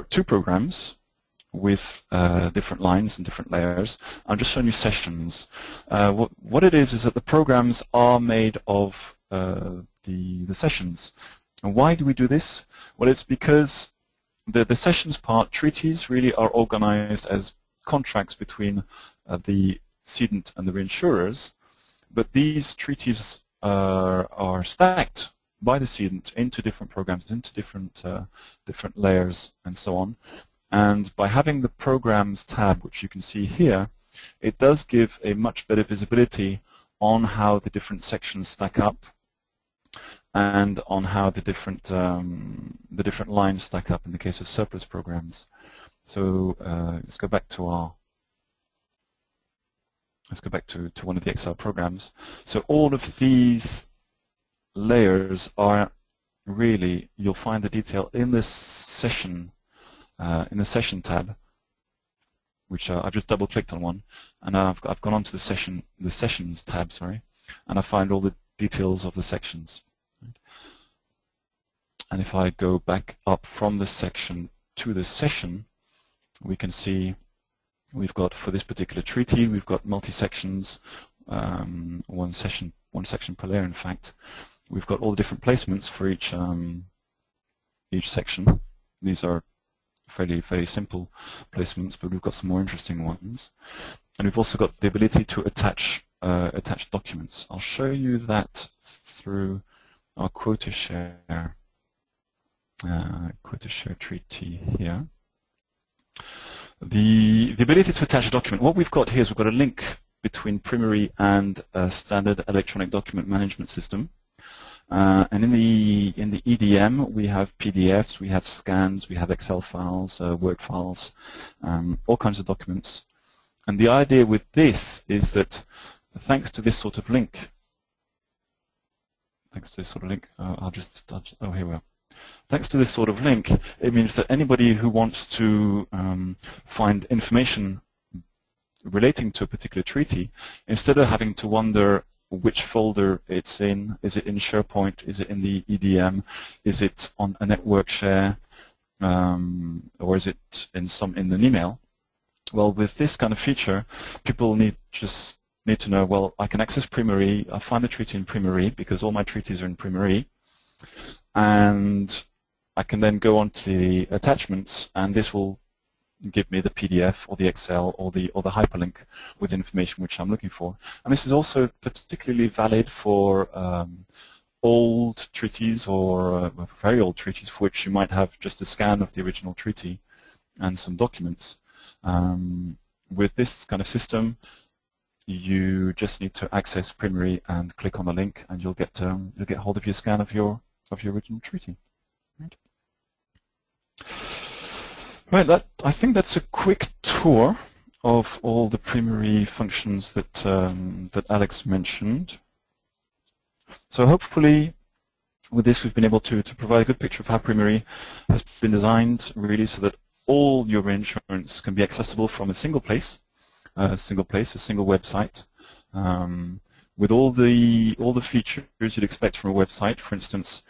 two programs with different lines and different layers. I'm just showing you sessions. What it is that the programs are made of the sessions. And why do we do this? Well, it's because the sessions part, treaties, really are organized as contracts between the cedent and the reinsurers, but these treaties are stacked by the cedent into different programs, into different layers, and so on. And by having the Programs tab, which you can see here, it does give a much better visibility on how the different sections stack up and on how the different lines stack up in the case of surplus programs. So let's go back to one of the Excel programs. So all of these layers are really, you'll find the detail in this session. In the Session tab, which I've just double-clicked on one, and I've gone on to the Sessions tab, sorry, and I find all the details of the sections. And if I go back up from the section to the session, we can see we've got, for this particular treaty, we've got multi-sections, one section per layer, in fact. We've got all the different placements for each section. These are fairly simple placements, but we've got some more interesting ones. And we've also got the ability to attach documents. I'll show you that through our quota share treaty here. The ability to attach a document. What we've got here is we've got a link between Prima Re and a standard electronic document management system. And in the EDM, we have PDFs, we have scans, we have Excel files, Word files, all kinds of documents. And the idea with this is that thanks to this sort of link, oh, here we are. Thanks to this sort of link, it means that anybody who wants to find information relating to a particular treaty, instead of having to wonder which folder it's in, is it in SharePoint, is it in the EDM, is it on a network share, or is it in an email? Well, with this kind of feature, people just need to know, well, I can access Prima Re, I find the treaty in Prima Re because all my treaties are in Prima Re, and I can then go on to the attachments, and this will give me the PDF or the Excel or the hyperlink with information which I'm looking for. And this is also particularly valid for old treaties or very old treaties for which you might have just a scan of the original treaty and some documents. With this kind of system, you just need to access Prima Re and click on the link, and you'll get hold of your scan of your original treaty. Right, I think that's a quick tour of all the Prima Re functions that that Alex mentioned. So hopefully, with this, we've been able to provide a good picture of how Prima Re has been designed, really, so that all your reinsurance can be accessible from a single place, a single website, with all the features you'd expect from a website. For instance,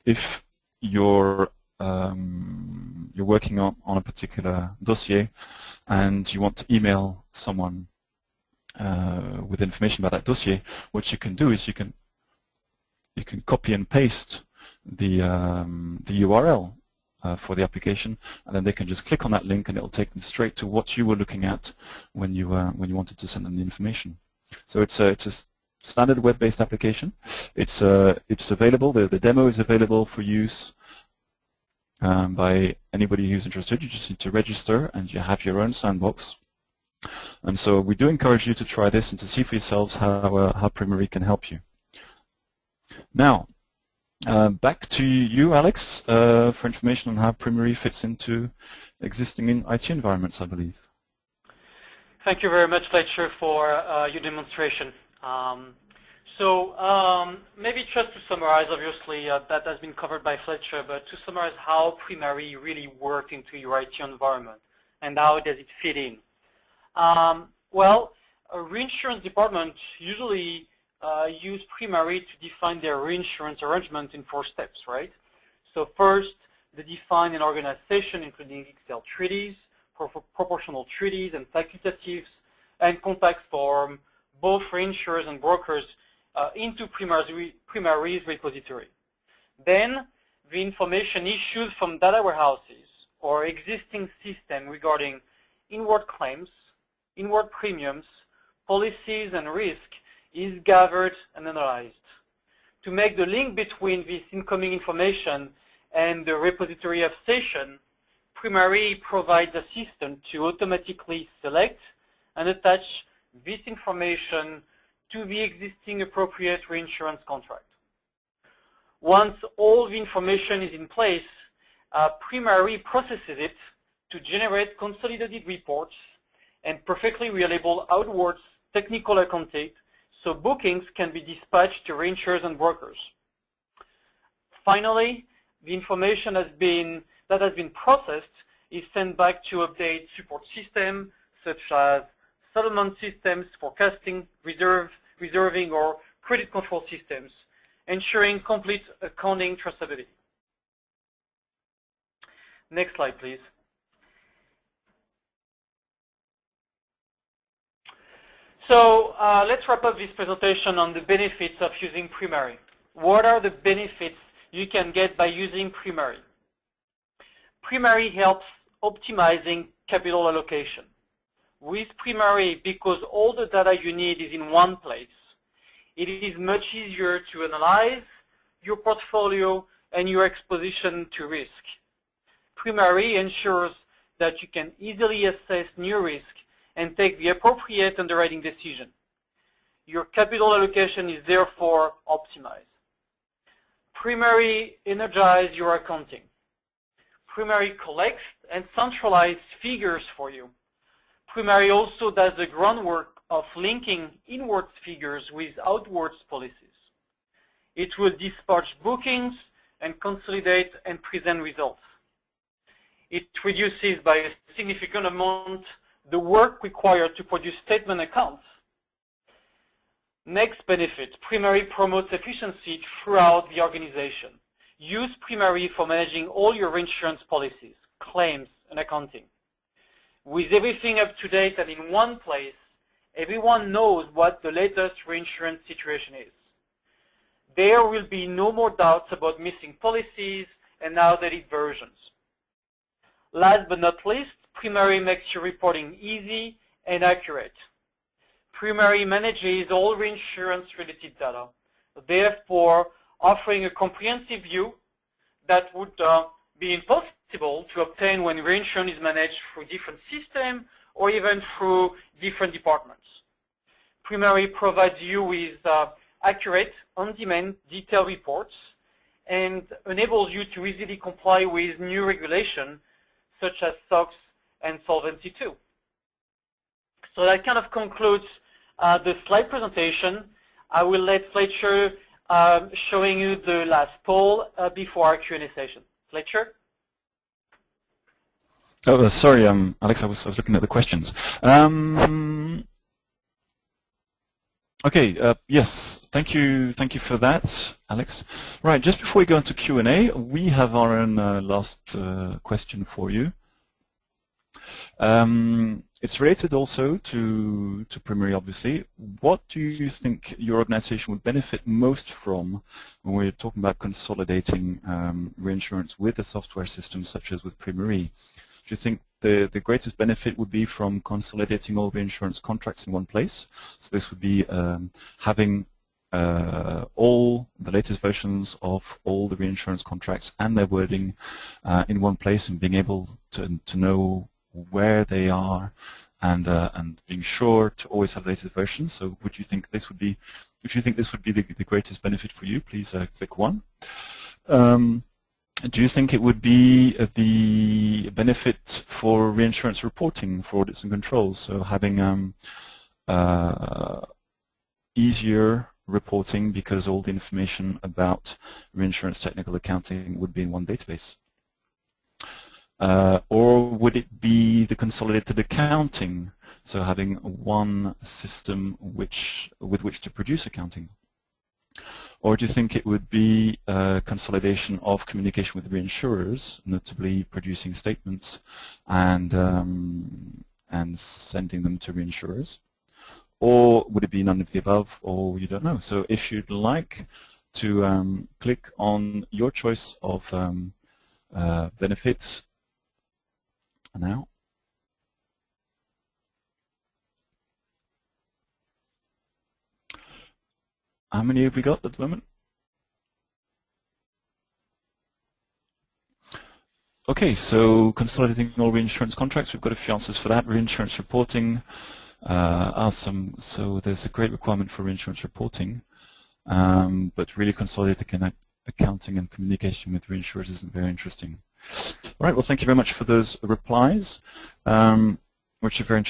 if you're working on a particular dossier and you want to email someone with information about that dossier, what you can do is you can copy and paste the URL for the application, and then they can just click on that link and it will take them straight to what you were looking at when you wanted to send them the information. So it's a standard web-based application. It's available. The demo is available for use by anybody who's interested. You just need to register and you have your own sandbox. And so we do encourage you to try this and to see for yourselves how Prima Re can help you. Now, back to you, Alex, for information on how Prima Re fits into existing IT environments, I believe. Thank you very much, Fletcher, for your demonstration. Maybe just to summarize, obviously that has been covered by Fletcher, but to summarize how Prima Re really worked into your IT environment and how does it fit in. Well, a reinsurance department usually use Prima Re to define their reinsurance arrangement in 4 steps, right? So first, They define an organization including Excel treaties, proportional treaties and facultatives, and contact form both reinsurers and brokers into Prima Re's repository. Then the information issued from data warehouses or existing system regarding inward claims, inward premiums, policies, and risk is gathered and analyzed. To make the link between this incoming information and the repository of session, Prima Re provides a system to automatically select and attach this information to the existing appropriate reinsurance contract. Once all the information is in place, Prima Re processes it to generate consolidated reports and perfectly relabel outwards technical accounting so bookings can be dispatched to reinsurers and brokers. Finally, the information that has been processed is sent back to update support systems such as settlement systems, forecasting, reserving, or credit control systems, ensuring complete accounting traceability. Next slide, please. So let's wrap up this presentation on the benefits of using Prima Re. What are the benefits you can get by using Prima Re? Prima Re helps optimizing capital allocation. With Prima Re, because all the data you need is in one place, it is much easier to analyze your portfolio and your exposition to risk. Prima Re ensures that you can easily assess new risk and take the appropriate underwriting decision. Your capital allocation is therefore optimized. Prima Re energizes your accounting. Prima Re collects and centralizes figures for you. Prima Re also does the groundwork of linking inwards figures with outwards policies. It will dispatch bookings and consolidate and present results. It reduces by a significant amount the work required to produce statement accounts. Next benefit, Prima Re promotes efficiency throughout the organization. Use Prima Re for managing all your reinsurance policies, claims, and accounting. With everything up to date and in one place, everyone knows what the latest reinsurance situation is. There will be no more doubts about missing policies and outdated versions. Last but not least, Prima Re makes your reporting easy and accurate. Prima Re manages all reinsurance-related data, therefore offering a comprehensive view that would be impossible to obtain when reinsurance is managed through different systems or even through different departments. Prima Re provides you with accurate, on-demand, detailed reports and enables you to easily comply with new regulation such as SOX and Solvency II. So that kind of concludes the slide presentation. I will let Fletcher showing you the last poll before our Q&A session. Fletcher? Oh, sorry, Alex, I was looking at the questions. Okay, yes, thank you for that, Alex. Right, just before we go into Q&A, we have our own last question for you. It's related also to Prima Re, obviously. What do you think your organization would benefit most from when we're talking about consolidating reinsurance with a software system such as with Prima Re? Do you think the greatest benefit would be from consolidating all reinsurance contracts in one place? So this would be having all the latest versions of all the reinsurance contracts and their wording in one place and being able to know where they are and being sure to always have the latest versions. So would you think this would be, if you think this would be the greatest benefit for you, please click 1. Do you think it would be the benefit for reinsurance reporting for audits and controls? So having easier reporting because all the information about reinsurance technical accounting would be in one database? Or would it be the consolidated accounting, so having one system with which to produce accounting? Or do you think it would be a consolidation of communication with reinsurers, notably producing statements and sending them to reinsurers? Or would it be none of the above, or you don't know? So if you'd like to click on your choice of benefits now. How many have we got at the moment? Okay, so consolidating all reinsurance contracts, we've got a few answers for that. Reinsurance reporting, awesome. So there's a great requirement for reinsurance reporting, but really consolidating accounting and communication with reinsurers isn't very interesting. All right, well, thank you very much for those replies, which are very interesting.